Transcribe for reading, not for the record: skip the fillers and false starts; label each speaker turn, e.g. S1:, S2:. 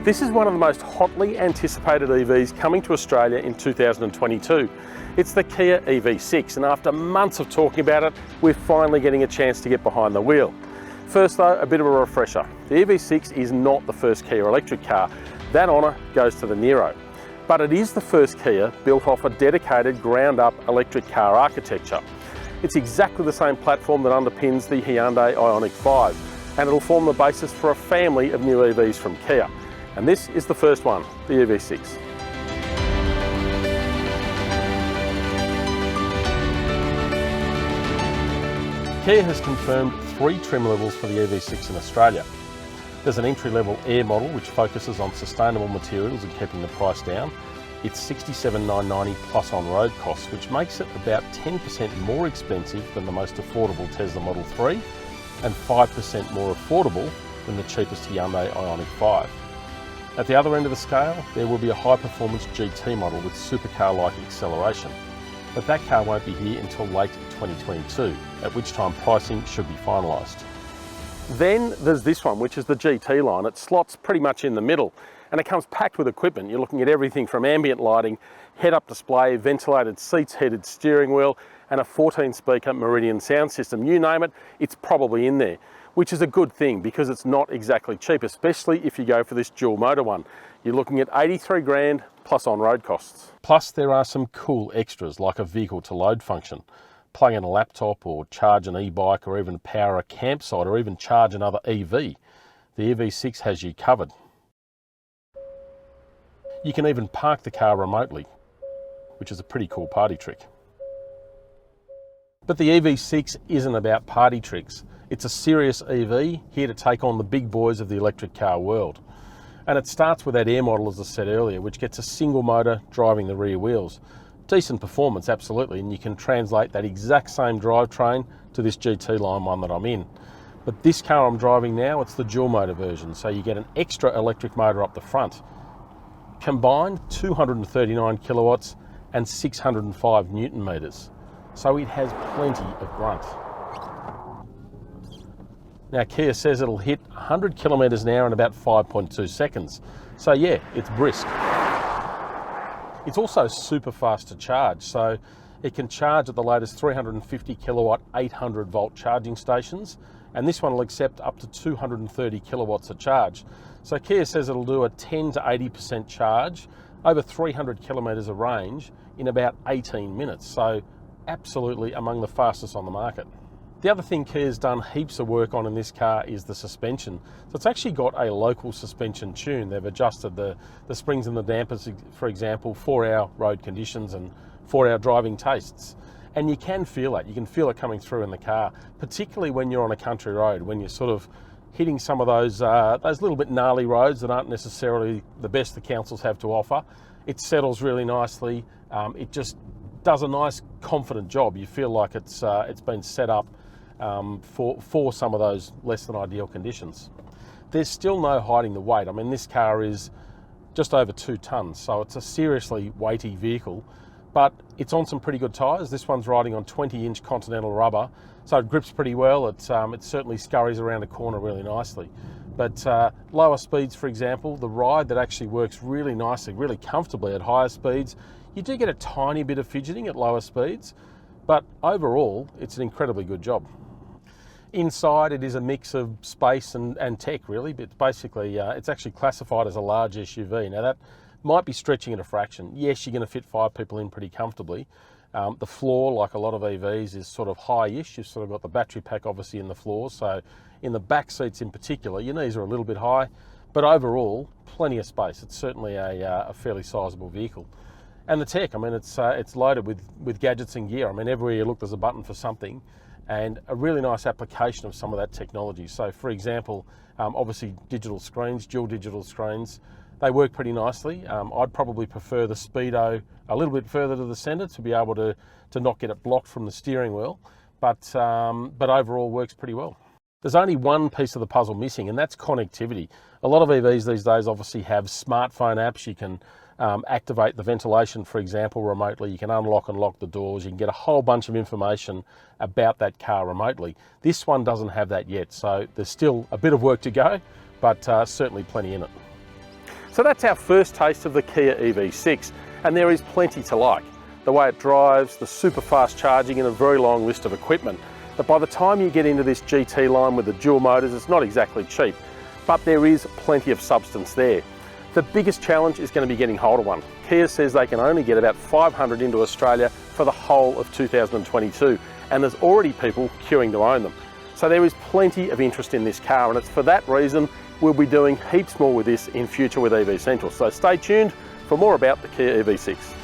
S1: This is one of the most hotly anticipated EVs coming to Australia in 2022. It's the Kia EV6, and after months of talking about it, we're finally getting a chance to get behind the wheel. First though, a bit of a refresher. The EV6 is not the first Kia electric car. That honour goes to the Niro. But it is the first Kia built off a dedicated ground-up electric car architecture. It's exactly the same platform that underpins the Hyundai Ioniq 5, and it'll form the basis for a family of new EVs from Kia. And this is the first one, the EV6. Kia has confirmed 3 trim levels for the EV6 in Australia. There's an entry-level Air model which focuses on sustainable materials and keeping the price down. It's $67,990 plus on-road costs, which makes it about 10% more expensive than the most affordable Tesla Model 3 and 5% more affordable than the cheapest Hyundai Ioniq 5. At the other end of the scale, there will be a high-performance GT model with supercar-like acceleration. But that car won't be here until late 2022, at which time pricing should be finalised. Then there's this one, which is the GT-Line. It slots pretty much in the middle, and it comes packed with equipment. You're looking at everything from ambient lighting, head-up display, ventilated seats, heated steering wheel, and a 14-speaker Meridian sound system. You name it, it's probably in there, which is a good thing because it's not exactly cheap, especially if you go for this dual motor one. You're looking at 83 grand plus on-road costs. Plus there are some cool extras like a vehicle to load function. Plug in a laptop or charge an e-bike or even power a campsite or even charge another EV. The EV6 has you covered. You can even park the car remotely, which is a pretty cool party trick. But the EV6 isn't about party tricks. It's a serious EV here to take on the big boys of the electric car world. And it starts with that Air model, as I said earlier, which gets a single motor driving the rear wheels. Decent performance, absolutely, and you can translate that exact same drivetrain to this GT-Line one that I'm in. But this car I'm driving now, it's the dual motor version, so you get an extra electric motor up the front. Combined 239 kilowatts and 605 newton meters. So it has plenty of grunt. Now Kia says it'll hit 100 kilometres an hour in about 5.2 seconds. So yeah, it's brisk. It's also super fast to charge, so it can charge at the latest 350 kilowatt 800 volt charging stations, and this one will accept up to 230 kilowatts of charge. So Kia says it'll do a 10 to 80% charge over 300 kilometres of range in about 18 minutes, so absolutely among the fastest on the market. The other thing Kia's done heaps of work on in this car is the suspension. So it's actually got a local suspension tune. They've adjusted the springs and the dampers, for example, for our road conditions and for our driving tastes. And you can feel that. You can feel it coming through in the car, particularly when you're on a country road, when you're sort of hitting some of those little bit gnarly roads that aren't necessarily the best the councils have to offer. It settles really nicely. It just does a nice, confident job. You feel like it's been set up for some of those less than ideal conditions. There's still no hiding the weight. I mean, this car is just over 2 tonnes, so it's a seriously weighty vehicle, but it's on some pretty good tyres. This one's riding on 20-inch Continental rubber, so it grips pretty well. It certainly scurries around a corner really nicely. But lower speeds, for example, the ride that actually works really nicely, really comfortably at higher speeds. You do get a tiny bit of fidgeting at lower speeds, but overall, it's an incredibly good job. Inside, it is a mix of space and tech, really, but basically it's actually classified as a large SUV. Now that might be stretching it a fraction. Yes, you're going to fit 5 people in pretty comfortably. The floor, like a lot of EVs, is sort of high-ish. You've sort of got the battery pack obviously in the floor, so in the back seats in particular, your knees are a little bit high, but overall, plenty of space. It's certainly a fairly sizable vehicle. And the tech, I mean, it's loaded with gadgets and gear. I mean, everywhere you look, there's a button for something, and a really nice application of some of that technology. So for example, obviously digital screens, dual digital screens, they work pretty nicely. I'd probably prefer the Speedo a little bit further to the centre to be able to not get it blocked from the steering wheel, but overall works pretty well. There's only one piece of the puzzle missing, and that's connectivity. A lot of EVs these days obviously have smartphone apps. You can activate the ventilation, for example, remotely. You can unlock and lock the doors. You can get a whole bunch of information about that car remotely. This one doesn't have that yet, so there's still a bit of work to go, but certainly plenty in it. So that's our first taste of the Kia EV6, and there is plenty to like. The way it drives, the super fast charging, and a very long list of equipment. But by the time you get into this GT line with the dual motors, it's not exactly cheap, but there is plenty of substance there. The biggest challenge is going to be getting hold of one. Kia says they can only get about 500 into Australia for the whole of 2022, and there's already people queuing to own them. So there is plenty of interest in this car, and it's for that reason we'll be doing heaps more with this in future with EV Central. So stay tuned for more about the Kia EV6.